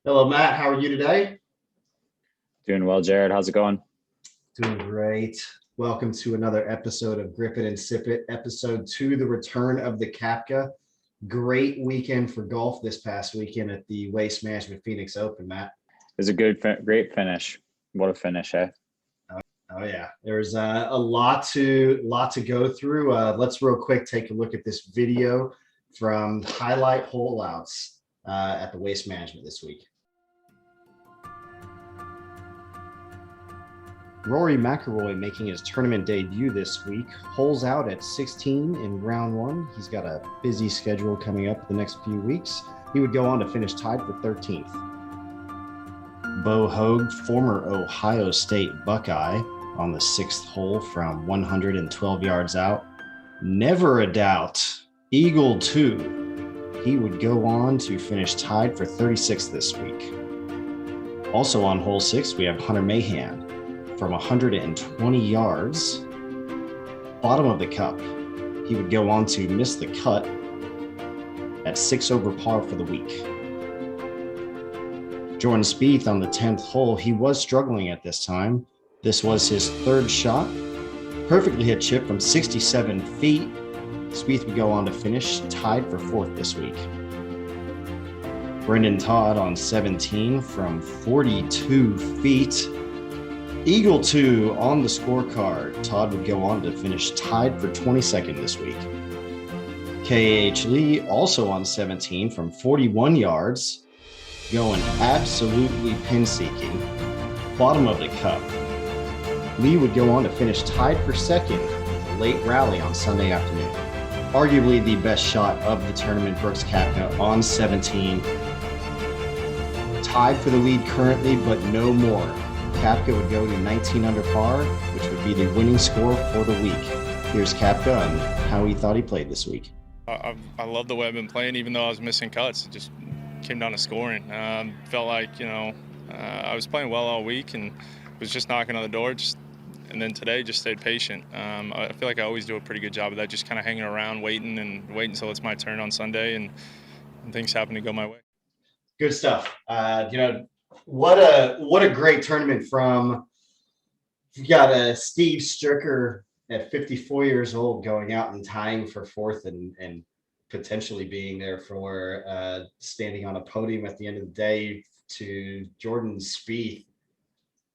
Hello, Matt. How are you today? Doing well, Jared. How's it going? Doing great. Welcome to another episode of Grip It and Sip It, episode two, the return of the Koepka. Great weekend for golf this past weekend at the Waste Management Phoenix Open, Matt. It was a great finish. What a finish, eh? Oh yeah, there's a lot to go through. Let's real quick take a look at this video from highlight holeouts at the Waste Management this week. Rory McIlroy making his tournament debut this week, holes out at 16 in round one. He's got a busy schedule coming up the next few weeks. He would go on to finish tied for 13th. Bo Hoag, former Ohio State Buckeye, on the sixth hole from 112 yards out. Never a doubt, Eagle 2. He would go on to finish tied for 36th this week. Also on hole 6, we have Hunter Mahan from 120 yards, bottom of the cup. He would go on to miss the cut at 6 over par for the week. Jordan Spieth on the 10th hole, he was struggling at this time. This was his third shot. Perfectly hit chip from 67 feet. Spieth would go on to finish tied for 4th this week. Brendan Todd on 17 from 42 feet. Eagle 2 on the scorecard. Todd would go on to finish tied for 22nd this week. KH Lee also on 17 from 41 yards, going absolutely pin seeking. Bottom of the cup. Lee would go on to finish tied for second with a late rally on Sunday afternoon. Arguably the best shot of the tournament, Brooks Koepka on 17. Tied for the lead currently, but no more. Koepka would go to 19 under par, which would be the winning score for the week. Here's Koepka and how he thought he played this week. I love the way I've been playing, even though I was missing cuts. It just came down to scoring. Felt like, I was playing well all week and was just knocking on the door. And then today just stayed patient. I feel like I always do a pretty good job of that, just kind of hanging around, waiting until it's my turn on Sunday, and things happen to go my way. Good stuff. What a great tournament from. You got a Steve Stricker at 54 years old going out and tying for 4th and potentially being there for standing on a podium at the end of the day, to Jordan Spieth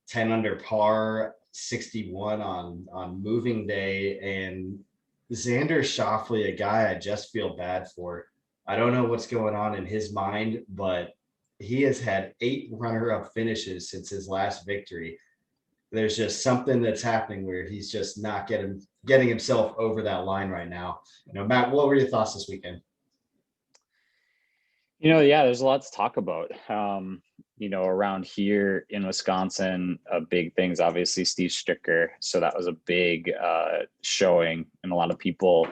10 under par, 61 on moving day, and Xander Schauffele, a guy I just feel bad for. I don't know what's going on in his mind, but he has had 8 runner-up finishes since his last victory. There's just something that's happening where he's just not getting himself over that line right now. Matt, what were your thoughts this weekend? Yeah, there's a lot to talk about. Around here in Wisconsin, big things, obviously Steve Stricker. So that was a big showing, and a lot of people,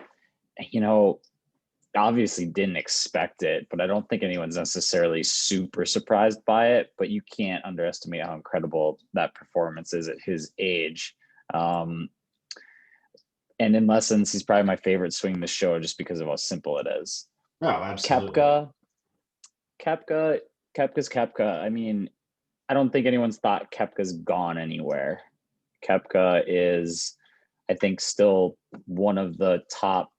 obviously didn't expect it, but I don't think anyone's necessarily super surprised by it. But you can't underestimate how incredible that performance is at his age. And in lessons, he's probably my favorite swing in the show just because of how simple it is. Oh, absolutely. Koepka's Koepka. I mean, I don't think anyone's thought Koepka's gone anywhere. Koepka is, I think, still one of the top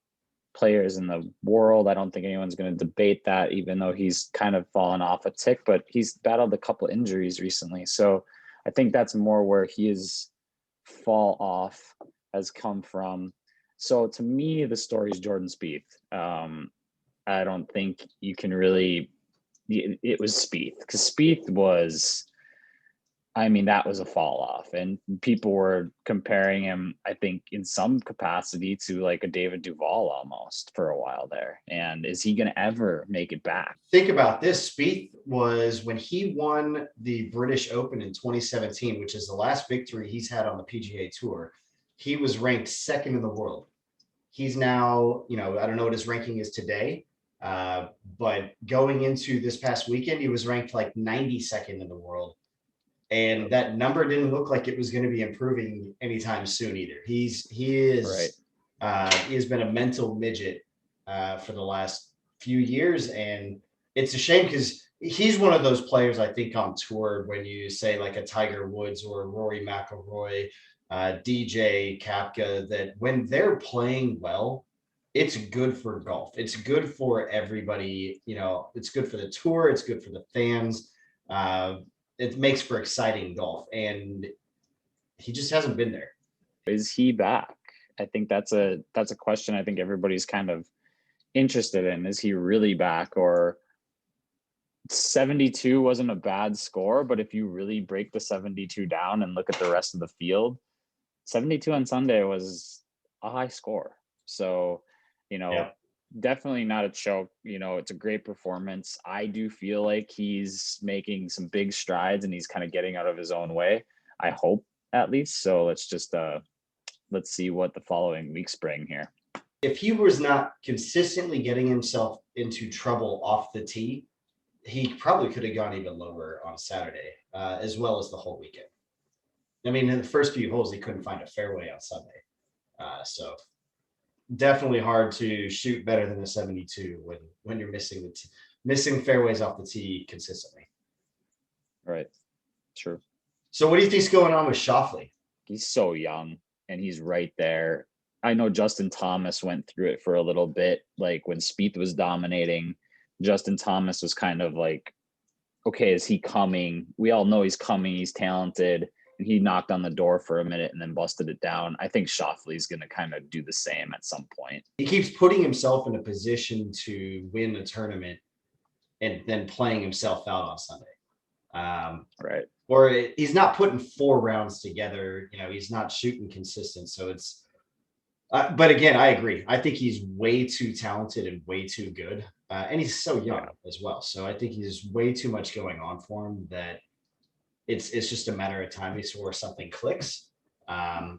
players in the world. I don't think anyone's going to debate that, even though he's kind of fallen off a tick, but he's battled a couple injuries recently. So I think that's more where his fall off has come from. So to me, the story is Jordan Spieth. I don't think you can really, it was Spieth, because Spieth was, that was a fall off, and people were comparing him, I think, in some capacity to like a David Duval almost for a while there. And is he going to ever make it back? Think about this. Spieth was, when he won the British Open in 2017, which is the last victory he's had on the PGA Tour, he was ranked 2nd in the world. He's now, I don't know what his ranking is today, but going into this past weekend, he was ranked like 92nd in the world. And that number didn't look like it was going to be improving anytime soon either. He has been a mental midget for the last few years, and it's a shame because he's one of those players I think on tour when you say like a Tiger Woods or Rory McIlroy, DJ Koepka, that when they're playing well, it's good for golf. It's good for everybody. It's good for the tour. It's good for the fans. Uh, it makes for exciting golf, and he just hasn't been there. Is he back? I think that's a question I think everybody's kind of interested in. Is he really back? Or 72 wasn't a bad score, but if you really break the 72 down and look at the rest of the field, 72 on Sunday was a high score. So, Yeah. definitely not a choke. It's a great performance. I do feel like he's making some big strides and he's kind of getting out of his own way. I hope, at least. So let's see what the following weeks bring here. If he was not consistently getting himself into trouble off the tee, he probably could have gone even lower on Saturday, as well as the whole weekend. I mean, in the first few holes, he couldn't find a fairway on Sunday. So definitely hard to shoot better than a 72 when you're missing fairways off the tee consistently. Right. True. So what do you think's going on with Schauffele? He's so young and he's right there. I know Justin Thomas went through it for a little bit. Like when Spieth was dominating, Justin Thomas was kind of like, okay, is he coming? We all know he's coming. He's talented. And he knocked on the door for a minute and then busted it down. I think Schauffele's going to kind of do the same at some point. He keeps putting himself in a position to win a tournament and then playing himself out on Sunday. Right. Or he's not putting 4 rounds together. He's not shooting consistent. So it's, but again, I agree. I think he's way too talented and way too good. And he's so young as well. So I think he's way too much going on for him that it's just a matter of time before something clicks. And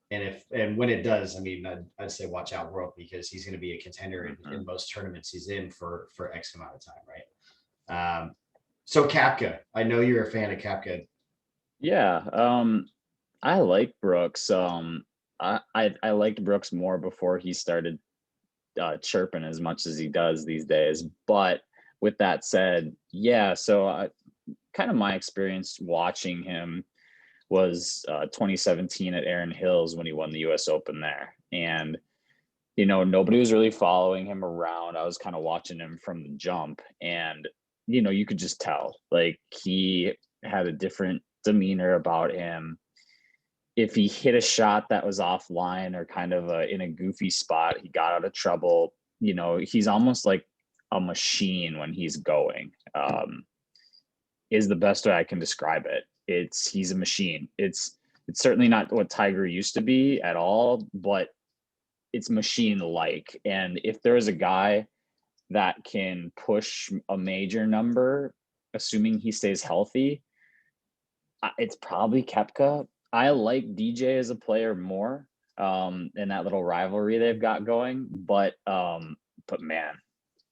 when it does, I mean, I'd say watch out, world, because he's going to be a contender in most tournaments he's in for X amount of time, right? So Koepka, I know you're a fan of Koepka. Yeah, I like Brooks. I liked Brooks more before he started chirping as much as he does these days. But with that said, yeah, so kind of my experience watching him was 2017 at Erin Hills when he won the US Open there. And, nobody was really following him around. I was kind of watching him from the jump. And, you could just tell, like, he had a different demeanor about him. If he hit a shot that was offline or kind of in a goofy spot, he got out of trouble. He's almost like a machine when he's going. Is the best way I can describe it. He's a machine. It's certainly not what Tiger used to be at all, but it's machine-like. And if there is a guy that can push a major number, assuming he stays healthy, it's probably Koepka. I like DJ as a player more in that little rivalry they've got going. But man,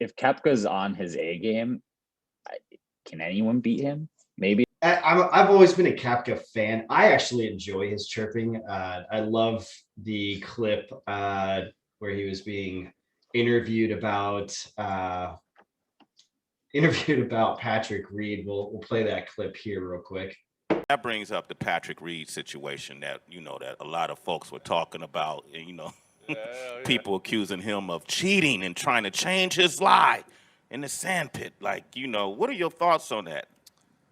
if Koepka's on his A game, can anyone beat him? Maybe. I've always been a Koepka fan. I actually enjoy his chirping. I love the clip where he was being interviewed about Patrick Reed. We'll play that clip here real quick. That brings up the Patrick Reed situation that that a lot of folks were talking about. And, people accusing him of cheating and trying to change his lie in the sandpit. Like, what are your thoughts on that?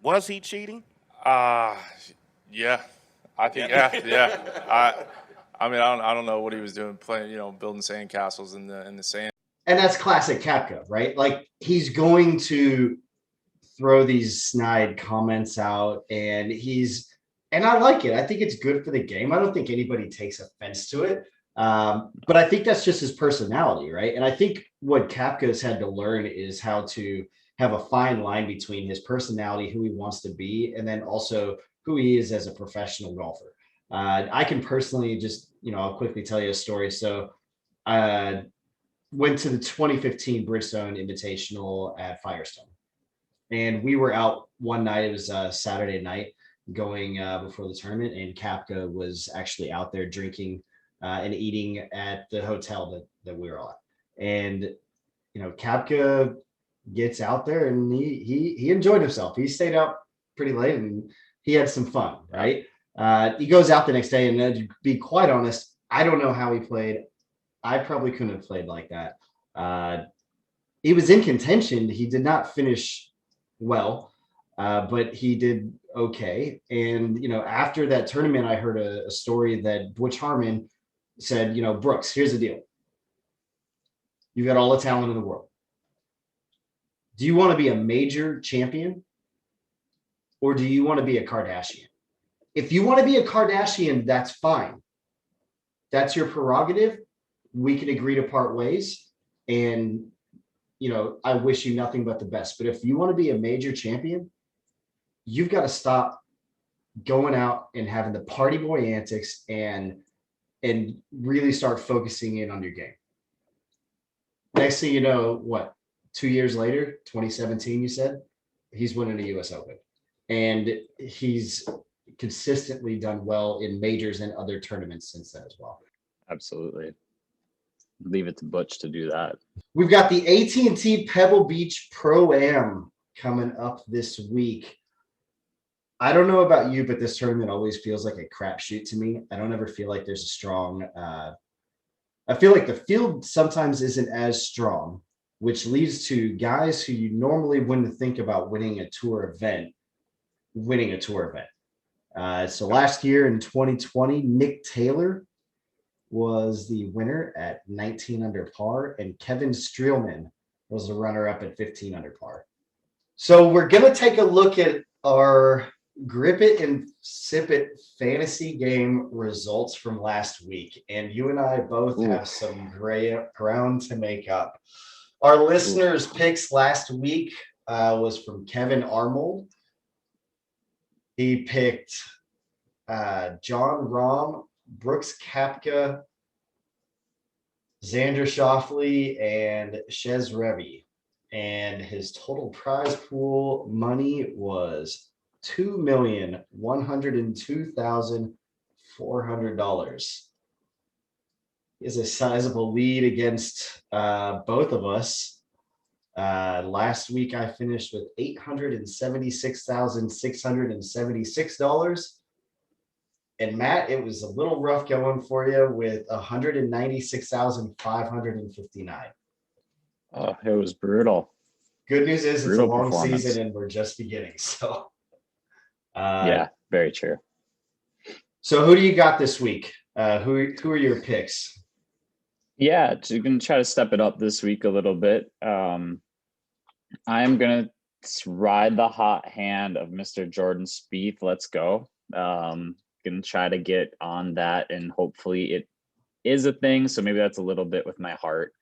Was he cheating? Yeah, I think yeah. I mean, I don't know what he was doing, playing, building sandcastles in the sand. And that's classic Koepka, right? Like, he's going to throw these snide comments out, and I like it. I think it's good for the game. I don't think anybody takes offense to it. But I think that's just his personality, right? And I think what Koepka's had to learn is how to have a fine line between his personality, who he wants to be, and then also who he is as a professional golfer. I can personally just, I'll quickly tell you a story. So went to the 2015 Bridgestone Invitational at Firestone. And we were out one night. It was a Saturday night going before the tournament. And Koepka was actually out there drinking and eating at the hotel that we were at. And, Koepka gets out there and he enjoyed himself. He stayed out pretty late and he had some fun, right? He goes out the next day, and to be quite honest, I don't know how he played. I probably couldn't have played like that. He was in contention. He did not finish well, but he did okay. And, after that tournament, I heard a story that Butch Harmon said, Brooks, here's the deal. You got all the talent in the world. Do you want to be a major champion, or do you want to be a Kardashian? If you want to be a Kardashian, that's fine. That's your prerogative. We can agree to part ways. And, I wish you nothing but the best. But if you want to be a major champion, you've got to stop going out and having the party boy antics and really start focusing in on your game. Next thing you know, 2 years later, 2017, you said, he's winning the US Open. And he's consistently done well in majors and other tournaments since then as well. Absolutely. Leave it to Butch to do that. We've got the AT&T Pebble Beach Pro Am coming up this week. I don't know about you, but this tournament always feels like a crapshoot to me. I don't ever feel like there's a strong. I feel like the field sometimes isn't as strong, which leads to guys who you normally wouldn't think about winning a tour event. So last year in 2020, Nick Taylor was the winner at 19 under par, and Kevin Streelman was the runner-up at 15 under par. So we're going to take a look at our Grip It and Sip It fantasy game results from last week, and you and I both have some ground to make up. Our listeners' picks last week was from Kevin Armold. He picked John Rahm, Brooks Koepka, Xander Schauffele, and Chez Reavie. And his total prize pool money was $2,102,400. He has a sizable lead against both of us. Last week, I finished with $876,676. And Matt, it was a little rough going for you with $196,559. Oh, it was brutal. Good news is it's a Brutal long performance. season and we're just beginning. So, Yeah, very true. So who do you got this week? Who are your picks? Yeah, you can try to step it up this week a little bit. I'm gonna ride the hot hand of Mr. Jordan Spieth. Let's go. Gonna try to get on that, and hopefully it is a thing. So maybe that's a little bit with my heart.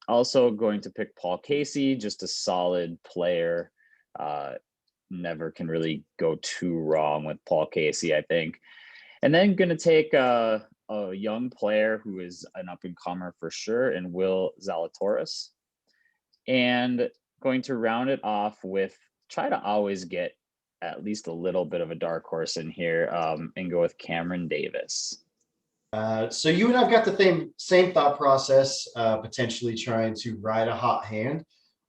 Also going to pick Paul Casey, just a solid player. Never can really go too wrong with Paul Casey, I think. And then going to take a young player who is an up-and-comer for sure, and Will Zalatoris. And going to round it off with, try to always get at least a little bit of a dark horse in here, and go with Cameron Davis. So you and I've got the same thought process, potentially trying to ride a hot hand.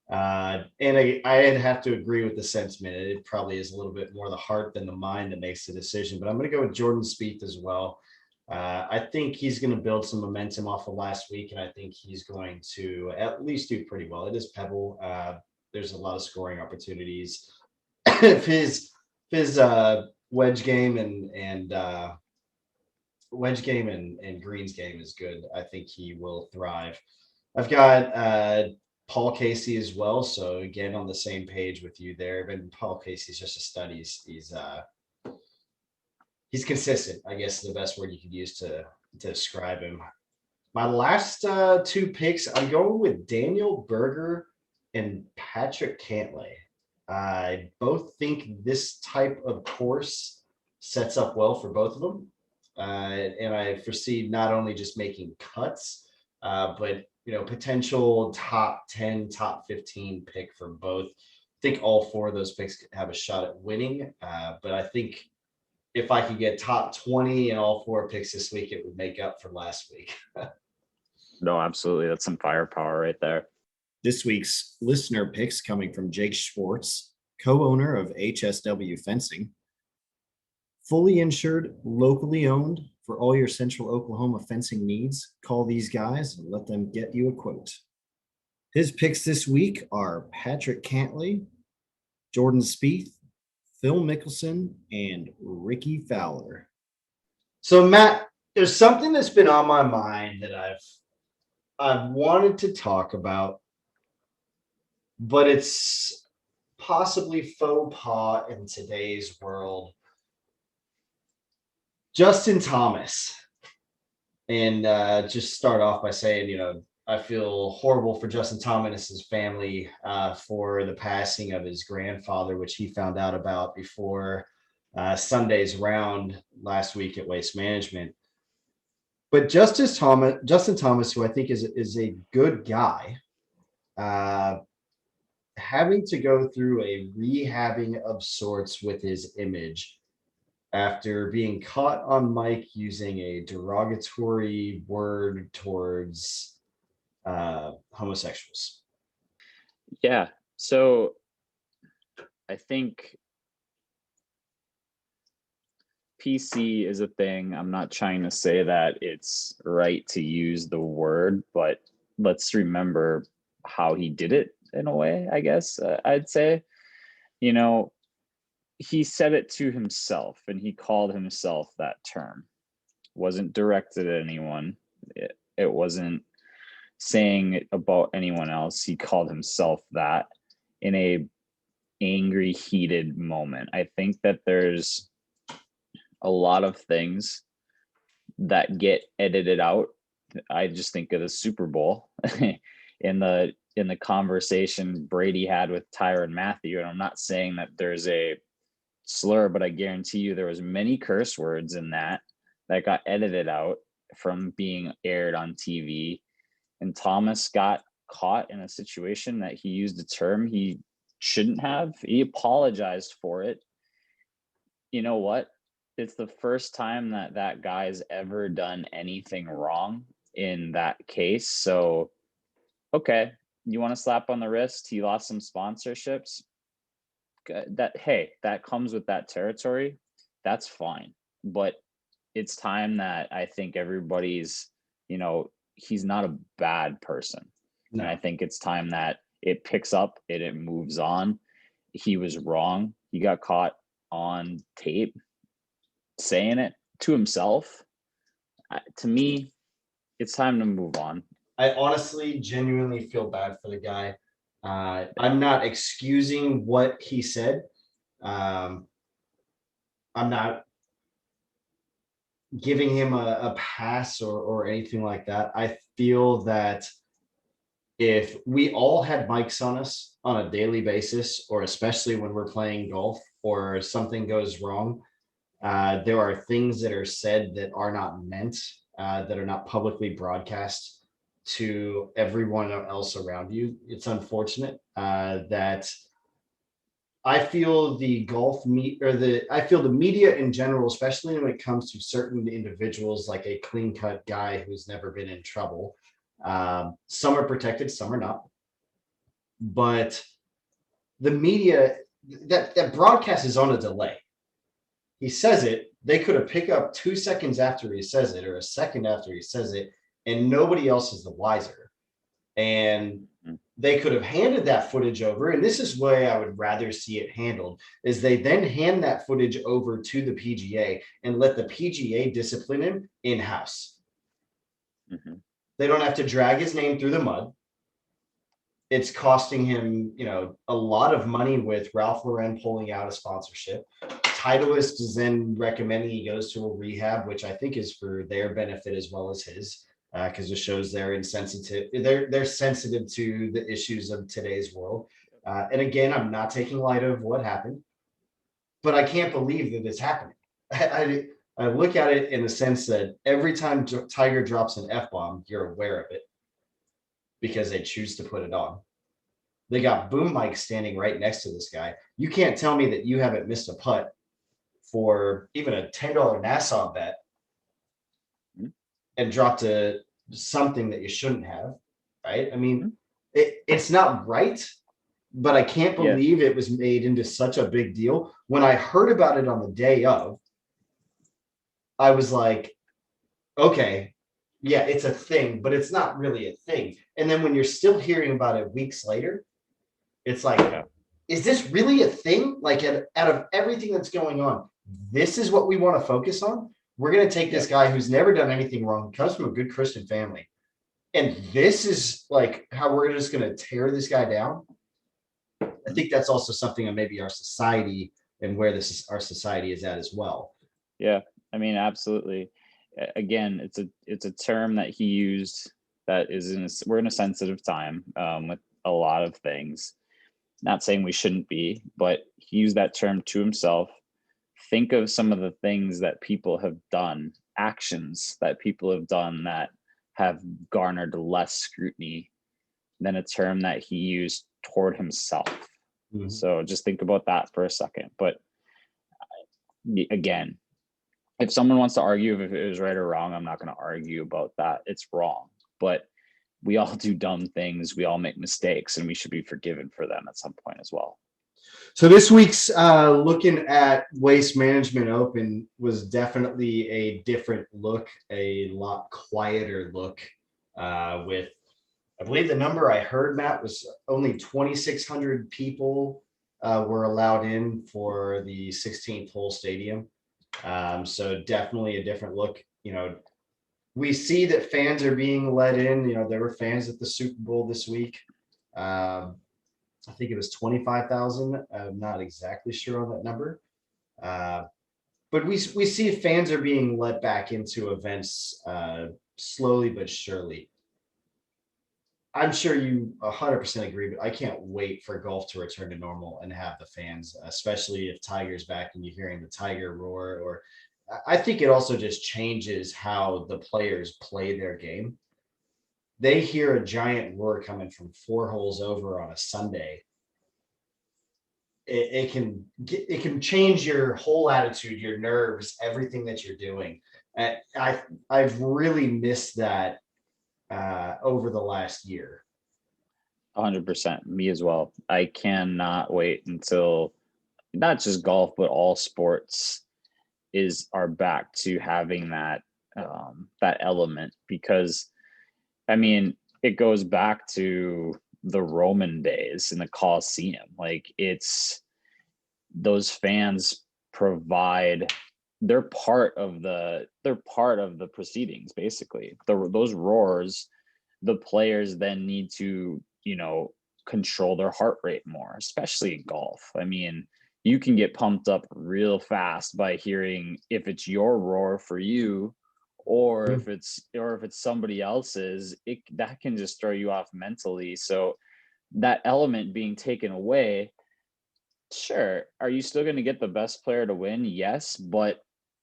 And I'd have to agree with the sentiment. It probably is a little bit more the heart than the mind that makes the decision. But I'm going to go with Jordan Spieth as well. I think he's going to build some momentum off of last week, and I think he's going to at least do pretty well. It is Pebble. There's a lot of scoring opportunities. If his wedge game and greens game is good, I think he will thrive. I've got Paul Casey as well. So again, on the same page with you there. But Paul Casey's just a stud. He's consistent, I guess is the best word you could use to describe him. My last two picks, I'm going with Daniel Berger and Patrick Cantlay. I both think this type of course sets up well for both of them. And I foresee not only just making cuts, but potential top 10, top 15 pick for both. I think all four of those picks could have a shot at winning. But I think if I could get top 20 in all four picks this week, it would make up for last week. No, absolutely. That's some firepower right there. This week's listener picks coming from Jake Schwartz, co-owner of HSW Fencing. Fully insured, locally owned for all your Central Oklahoma fencing needs. Call these guys and let them get you a quote. His picks this week are Patrick Cantley, Jordan Spieth, Phil Mickelson, and Ricky Fowler. So Matt, there's something that's been on my mind that I've wanted to talk about, but it's possibly faux pas in today's world. Justin Thomas. And just start off by saying, I feel horrible for Justin Thomas's family for the passing of his grandfather, which he found out about before Sunday's round last week at Waste Management. But Justin Thomas, who I think is a good guy, having to go through a rehabbing of sorts with his image after being caught on mic using a derogatory word towards homosexuals. Yeah. So I think PC is a thing. I'm not trying to say that it's right to use the word, but let's remember how he did it in a way, I guess. I'd say, he said it to himself and he called himself that term. Wasn't directed at anyone. It wasn't saying it about anyone else. He called himself that in a angry, heated moment. I think that there's a lot of things that get edited out. I just think of the Super Bowl in the conversation Brady had with Tyrann Mathieu. And I'm not saying that there's a slur, but I guarantee you there was many curse words in that got edited out from being aired on TV. And Thomas got caught in a situation that he used a term he shouldn't have. He apologized for it. You know what? It's the first time that guy's ever done anything wrong in that case. So, okay, you want to slap on the wrist? He lost some sponsorships. That comes with that territory. That's fine. But it's time that I think everybody's, he's not a bad person. No. And I think it's time that it picks up and it moves on. He was wrong. He got caught on tape saying it to himself. To me, it's time to move on. I honestly, genuinely feel bad for the guy. I'm not excusing what he said. I'm not giving him a pass or anything like that. I feel that if we all had mics on us on a daily basis, or especially when we're playing golf or something goes wrong, there are things that are said that are not meant, that are not publicly broadcast to everyone else around you. It's unfortunate that I feel the media in general, especially when it comes to certain individuals, like a clean cut guy who's never been in trouble. Some are protected, some are not. But the media, that broadcast is on a delay. He says it, they could have picked up 2 seconds after he says it or a second after he says it, and nobody else is the wiser. And they could have handed that footage over, and this is where I would rather see it handled, is they then hand that footage over to the PGA and let the PGA discipline him in-house. Mm-hmm. They don't have to drag his name through the mud. It's costing him, a lot of money with Ralph Lauren pulling out a sponsorship. Titleist is then recommending he goes to a rehab, which I think is for their benefit as well as his. Because it shows they're insensitive. They're sensitive to the issues of today's world. And again, I'm not taking light of what happened, but I can't believe that it's happening. I look at it in the sense that every time Tiger drops an F-bomb, you're aware of it because they choose to put it on. They got boom mics standing right next to this guy. You can't tell me that you haven't missed a putt for even a $10 Nassau bet and dropped something that you shouldn't have, right? I mean, it's not right, but I can't Yeah. believe it was made into such a big deal. When I heard about it on the day of, I was like, okay, yeah, it's a thing, but it's not really a thing. And then when you're still hearing about it weeks later, it's like, Yeah. is this really a thing? Like, out of everything that's going on, this is what we want to focus on. We're going to take this guy who's never done anything wrong, comes from a good Christian family, and this is like how we're just going to tear this guy down. I think that's also something on maybe our society and where our society is at as well. Yeah, I mean, absolutely. Again, it's a term that he used that is we're in a sensitive time with a lot of things. Not saying we shouldn't be, but he used that term to himself. Think of some of the things that people have done, actions that people have done that have garnered less scrutiny than a term that he used toward himself. Mhm. So just think about that for a second. But again, if someone wants to argue if it was right or wrong, I'm not going to argue about that. It's wrong. But we all do dumb things. We all make mistakes, and we should be forgiven for them at some point as well. So this week's looking at Waste Management Open was definitely a different look, a lot quieter look with, I believe the number I heard, Matt, was only 2,600 people were allowed in for the 16th hole stadium. So definitely a different look. We see that fans are being let in. There were fans at the Super Bowl this week. I think it was 25,000. I'm not exactly sure on that number. But we see fans are being let back into events slowly but surely. I'm sure you 100% agree, but I can't wait for golf to return to normal and have the fans, especially if Tiger's back and you're hearing the Tiger roar. Or I think it also just changes how the players play their game. They hear a giant roar coming from 4 holes over on a Sunday. It can change your whole attitude, your nerves, everything that you're doing. I've really missed that over the last year. 100%. Me as well. I cannot wait until not just golf, but all sports are back to having that element, because I mean, it goes back to the Roman days in the Colosseum. Like, it's those fans they're part of the proceedings, basically. Those roars, the players then need to, control their heart rate more, especially in golf. I mean, you can get pumped up real fast by hearing if it's your roar for you, or if it's somebody else's, that can just throw you off mentally. So that element being taken away, sure, are you still going to get the best player to win? Yes, but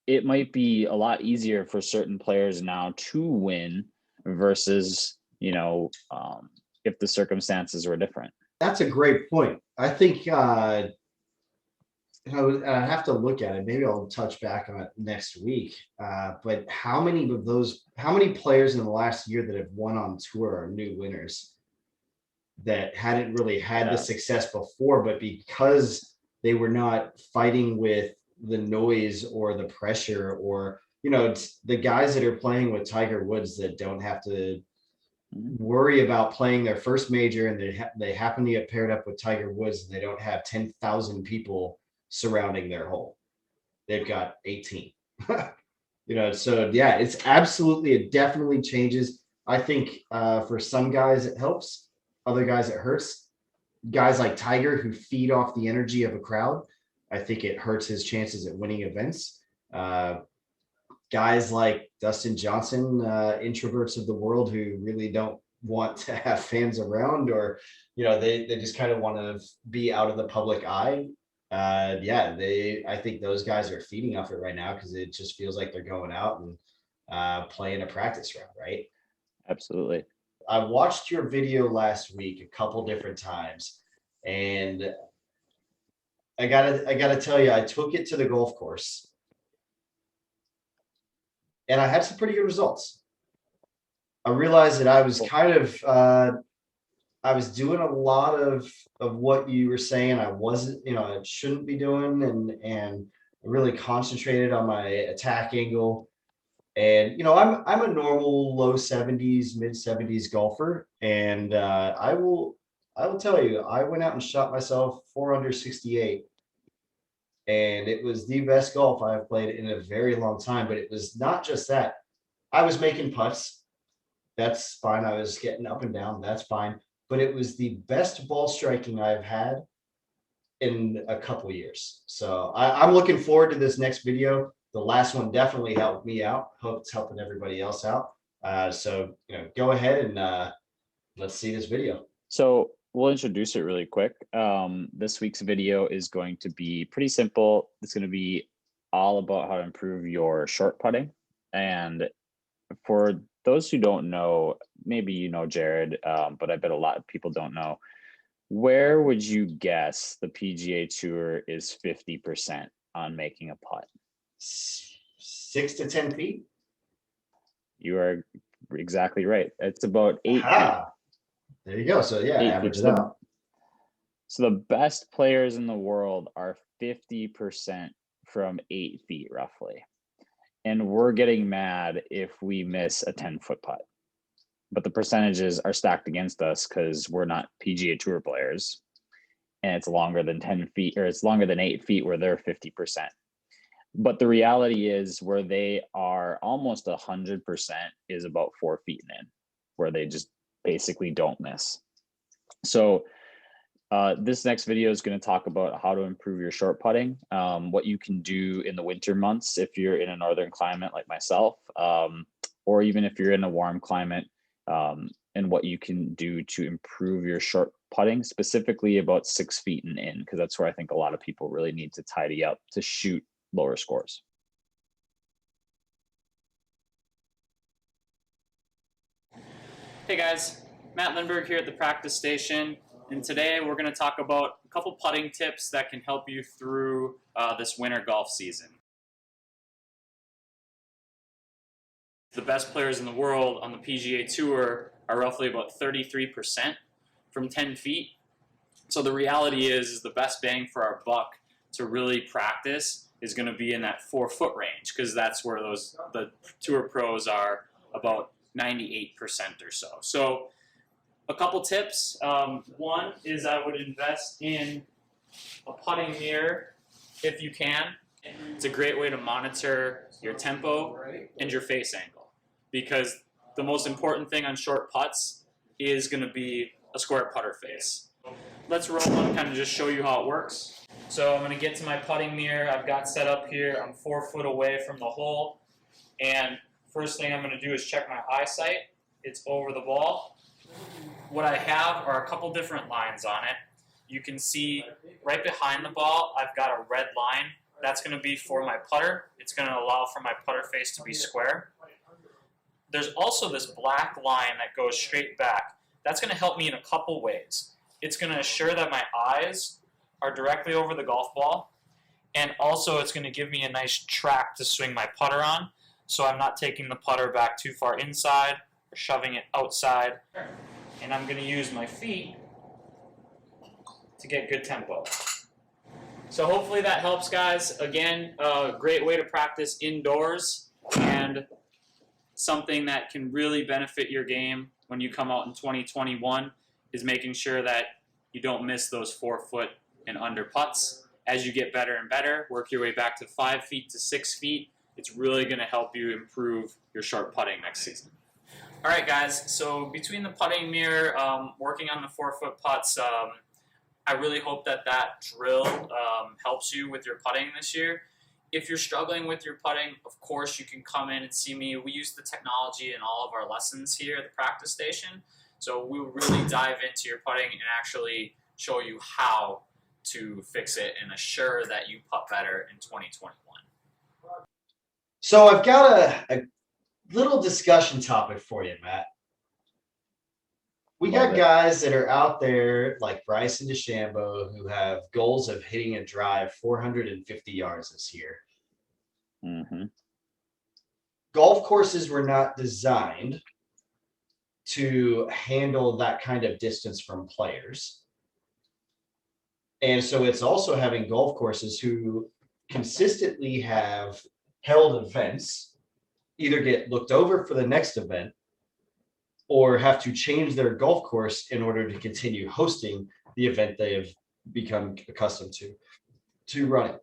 it might be a lot easier for certain players now to win versus, if the circumstances were different. That's a great point. I think I have to look at it. Maybe I'll touch back on it next week. But how many players in the last year that have won on tour are new winners that hadn't really had the success before, but because they were not fighting with the noise or the pressure, or the guys that are playing with Tiger Woods that don't have to worry about playing their first major, and they happen to get paired up with Tiger Woods, and they don't have 10,000 people surrounding their hole. They've got 18. So yeah, it's absolutely, it definitely changes. I think for some guys it helps, other guys it hurts. Guys like Tiger, who feed off the energy of a crowd, I think it hurts his chances at winning events. Guys like Dustin Johnson, introverts of the world who really don't want to have fans around, or they just kind of want to be out of the public eye. I think those guys are feeding off it right now, because it just feels like they're going out and playing a practice round, right? Absolutely. I watched your video last week a couple different times, and I gotta tell you, I took it to the golf course, and I had some pretty good results. I realized that I was kind of I was doing a lot of what you were saying. I wasn't, I shouldn't be doing, and really concentrated on my attack angle. And I'm a normal low 70s, mid 70s golfer, and I will tell you, I went out and shot myself 4 under 68, and it was the best golf I've played in a very long time. But it was not just that. I was making putts. That's fine. I was getting up and down. That's fine. But it was the best ball striking I've had in a couple years. So I'm looking forward to this next video. The last one definitely helped me out. Hope it's helping everybody else out. So go ahead and let's see this video. So we'll introduce it really quick. This week's video is going to be pretty simple. It's going to be all about how to improve your short putting. And for those who don't know, maybe you know Jared, but I bet a lot of people don't know. Where would you guess the PGA Tour is 50% on making a putt? 6 to 10 feet. You are exactly right. It's about 8 feet. There you go. So yeah, 8 average feet. it out. So the best players in the world are 50% from 8 feet roughly. And we're getting mad if we miss a 10-foot putt. But the percentages are stacked against us because we're not PGA Tour players. And it's longer than 10 feet, or it's longer than 8 feet where they're 50%. But the reality is where they are almost 100% is about 4 feet in, where they just basically don't miss. So this next video is going to talk about how to improve your short putting, what you can do in the winter months if you're in a northern climate like myself, or even if you're in a warm climate, and what you can do to improve your short putting, specifically about 6 feet and in, because that's where I think a lot of people really need to tidy up to shoot lower scores. Hey guys, Matt Lindbergh here at the practice station, and today we're going to talk about a couple putting tips that can help you through this winter golf season. The best players in the world on the PGA Tour are roughly about 33% from 10 feet. So the reality is the best bang for our buck to really practice is going to be in that 4-foot range, because that's where the tour pros are about 98% or so. So a couple tips. One is I would invest in a putting mirror if you can. It's a great way to monitor your tempo and your face angle, because the most important thing on short putts is going to be a square putter face. Let's roll and kind of just show you how it works. So I'm going to get to my putting mirror. I've got set up here. I'm 4 foot away from the hole. And first thing I'm going to do is check my eyesight. It's over the ball. What I have are a couple different lines on it. You can see right behind the ball, I've got a red line. That's going to be for my putter. It's going to allow for my putter face to be square. There's also this black line that goes straight back. That's going to help me in a couple ways. It's going to assure that my eyes are directly over the golf ball, and also it's going to give me a nice track to swing my putter on, so I'm not taking the putter back too far inside or shoving it outside. And I'm going to use my feet to get good tempo. So hopefully that helps, guys. Again, a great way to practice indoors, and something that can really benefit your game when you come out in 2021 is making sure that you don't miss those 4 foot and under putts. As you get better and better, work your way back to 5 feet to 6 feet. It's really going to help you improve your short putting next season. All right, guys. So between the putting mirror, working on the 4 foot putts, I really hope that drill helps you with your putting this year. If you're struggling with your putting, of course, you can come in and see me. We use the technology in all of our lessons here at the practice station. So we'll really dive into your putting and actually show you how to fix it and assure that you putt better in 2021. So I've got a little discussion topic for you, Matt. We got guys that are out there like Bryson DeChambeau who have goals of hitting a drive 450 yards this year. Mm-hmm. Golf courses were not designed to handle that kind of distance from players. And so it's also having golf courses who consistently have held events either get looked over for the next event or have to change their golf course in order to continue hosting the event they have become accustomed to running.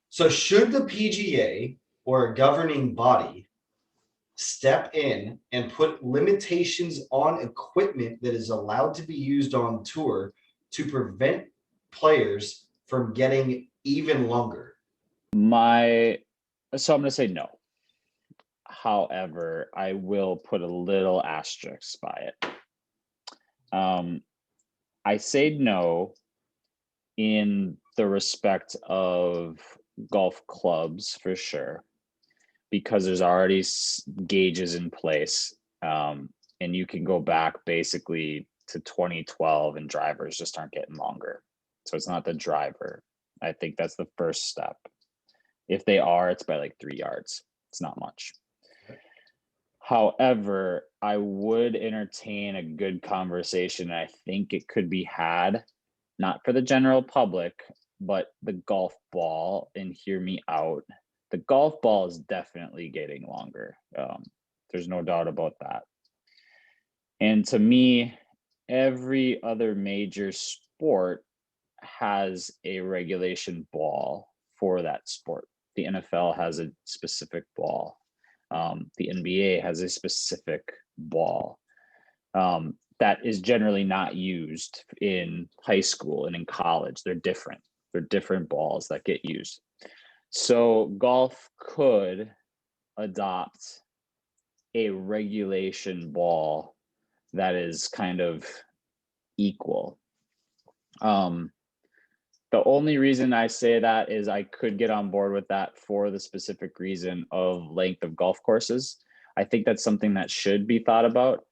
So should the PGA or a governing body step in and put limitations on equipment that is allowed to be used on tour to prevent players from getting even longer? So I'm going to say no. However, I will put a little asterisk by it. I say no in the respect of golf clubs for sure, because there's already gauges in place, and you can go back basically to 2012 and drivers just aren't getting longer. So it's not the driver. I think that's the first step. If they are, it's by like 3 yards. It's not much. However, I would entertain a good conversation. I think it could be had, not for the general public, but the golf ball, and hear me out. The golf ball is definitely getting longer. There's no doubt about that. And to me, every other major sport has a regulation ball for that sport. The NFL has a specific ball. The NBA has a specific ball that is generally not used in high school and in college. They're different. They're different balls that get used. So golf could adopt a regulation ball that is kind of equal. The only reason I say that is I could get on board with that for the specific reason of length of golf courses. I think that's something that should be thought about.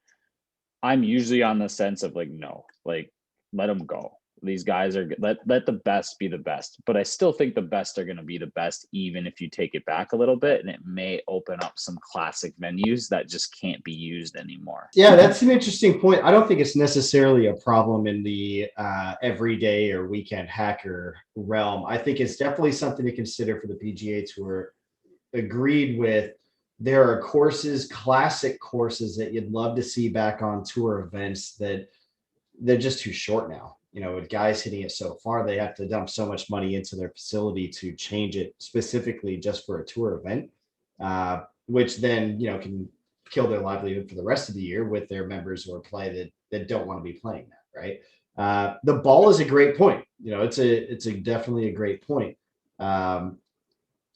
I'm usually on the sense of like, no, like let them go. These guys are let the best be the best, but I still think the best are going to be the best, even if you take it back a little bit, and it may open up some classic venues that just can't be used anymore. Yeah, that's an interesting point. I don't think it's necessarily a problem in the everyday or weekend hacker realm. I think it's definitely something to consider for the PGA Tour. Agreed with. There are courses, classic courses that you'd love to see back on tour events that they're just too short now. You know, with guys hitting it so far, they have to dump so much money into their facility to change it specifically just for a tour event, which then, you know, can kill their livelihood for the rest of the year with their members who are that don't want to be playing that, right? The ball is a great point. You know, it's a definitely a great point. I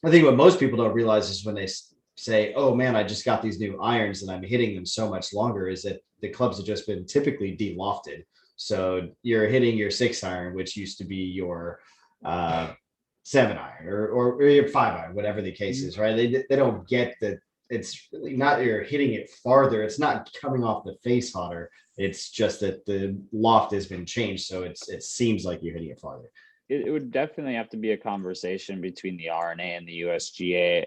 think what most people don't realize is when they say, oh man, I just got these new irons and I'm hitting them so much longer, is that the clubs have just been typically de-lofted. So you're hitting your 6-iron, which used to be your 7-iron or your 5-iron, whatever the case is, right? They don't get that it's really not you're hitting it farther. It's not coming off the face hotter. It's just that the loft has been changed. So it seems like you're hitting it farther. It would definitely have to be a conversation between the RNA and the USGA.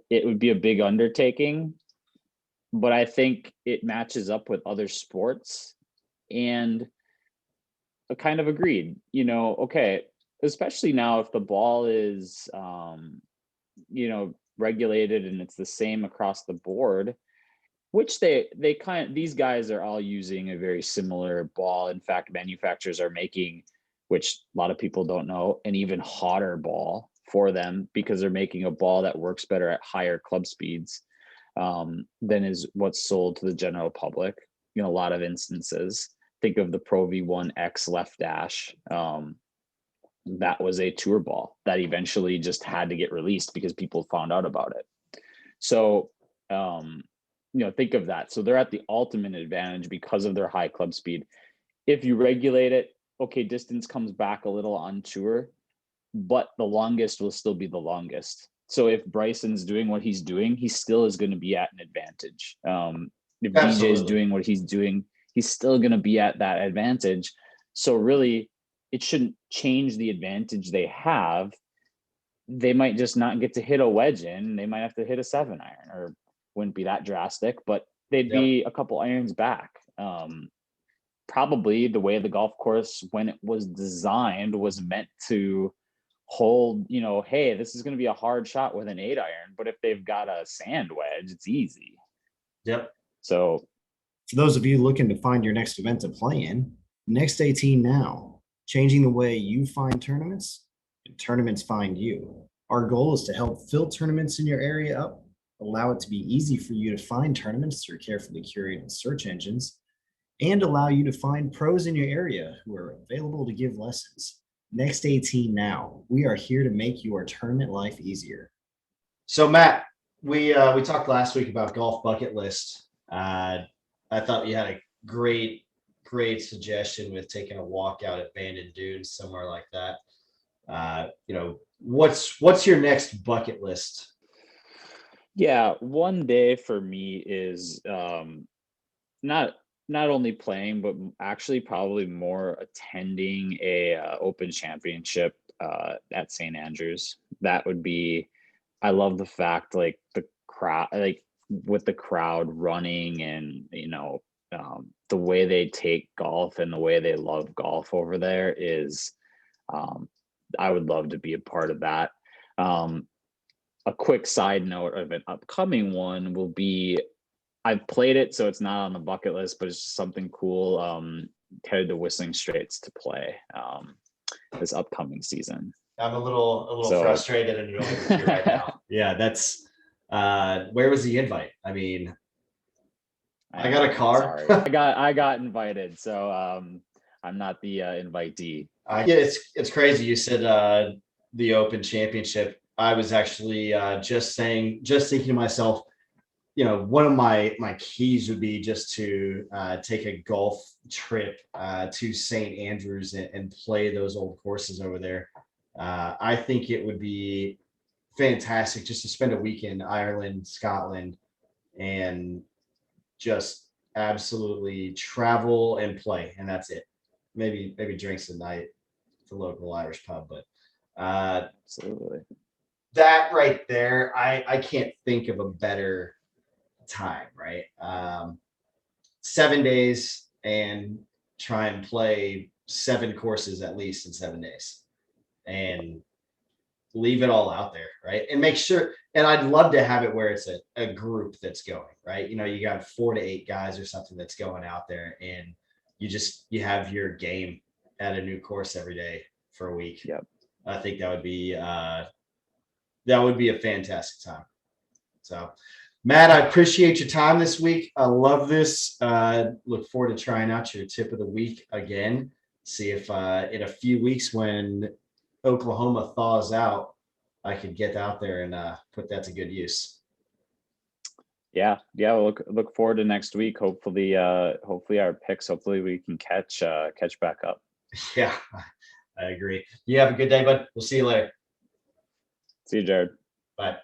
It would be a big undertaking, but I think it matches up with other sports, and I kind of agreed, you know, okay, especially now if the ball is, you know, regulated and it's the same across the board, which these guys are all using a very similar ball. In fact, manufacturers are making, which a lot of people don't know, an even hotter ball for them because they're making a ball that works better at higher club speeds than is what's sold to the general public in a lot of instances. Think of the Pro V1 X Left Dash. That was a tour ball that eventually just had to get released because people found out about it. So, you know, think of that. So they're at the ultimate advantage because of their high club speed. If you regulate it, okay, distance comes back a little on tour, but the longest will still be the longest. So if Bryson's doing what he's doing, he still is going to be at an advantage. If DJ is doing what he's doing, he's still going to be at that advantage. So really, it shouldn't change the advantage they have. They might just not get to hit a wedge in. They might have to hit a 7-iron or wouldn't be that drastic, but they'd be a couple irons back. Probably the way the golf course, when it was designed, was meant to hold, hey, this is going to be a hard shot with an 8-iron, but if they've got a sand wedge, it's easy. Yep. So for those of you looking to find your next event to play in, Next 18 Now, changing the way you find tournaments and tournaments find you. Our goal is to help fill tournaments in your area up, allow it to be easy for you to find tournaments through carefully curated search engines, and allow you to find pros in your area who are available to give lessons. Next 18 Now, we are here to make your tournament life easier. So Matt, we talked last week about golf bucket list. I thought you had a great suggestion with taking a walk out at Bandon Dunes, somewhere like that. What's your next bucket list? Yeah, one day for me is not only playing, but actually probably more attending a Open Championship at St. Andrews. That would be. I love the fact, like, the crowd, like with the crowd running, and the way they take golf and the way they love golf over there is. I would love to be a part of that. A quick side note of an upcoming one will be, I've played it, so it's not on the bucket list, but it's just something cool. Headed to Whistling Straits to play this upcoming season. I'm a little frustrated and annoyed with you right now. Yeah, that's where was the invite? I mean, I got a car. Sorry. I got invited, so I'm not the invitee. It's crazy. You said the Open Championship. I was actually just thinking to myself, one of my keys would be just to take a golf trip to St. Andrews and play those old courses over there. I think it would be fantastic just to spend a week in Ireland, Scotland, and just absolutely travel and play, and that's it. Maybe drinks at night at the local Irish pub, but absolutely, that right there, I can't think of a better time, right? 7 days and try and play 7 courses at least in 7 days, and leave it all out there, right? And make sure, and I'd love to have it where it's a group that's going, right? You got 4 to 8 guys or something that's going out there, and you have your game at a new course every day for a week. Yep. I think that would be a fantastic time. So Matt, I appreciate your time this week. I love this. Look forward to trying out your tip of the week again. See if in a few weeks when Oklahoma thaws out, I could get out there and put that to good use. Yeah. Look forward to next week. Hopefully our picks. Hopefully we can catch back up. Yeah, I agree. You have a good day, bud. We'll see you later. See you, Jared. Bye.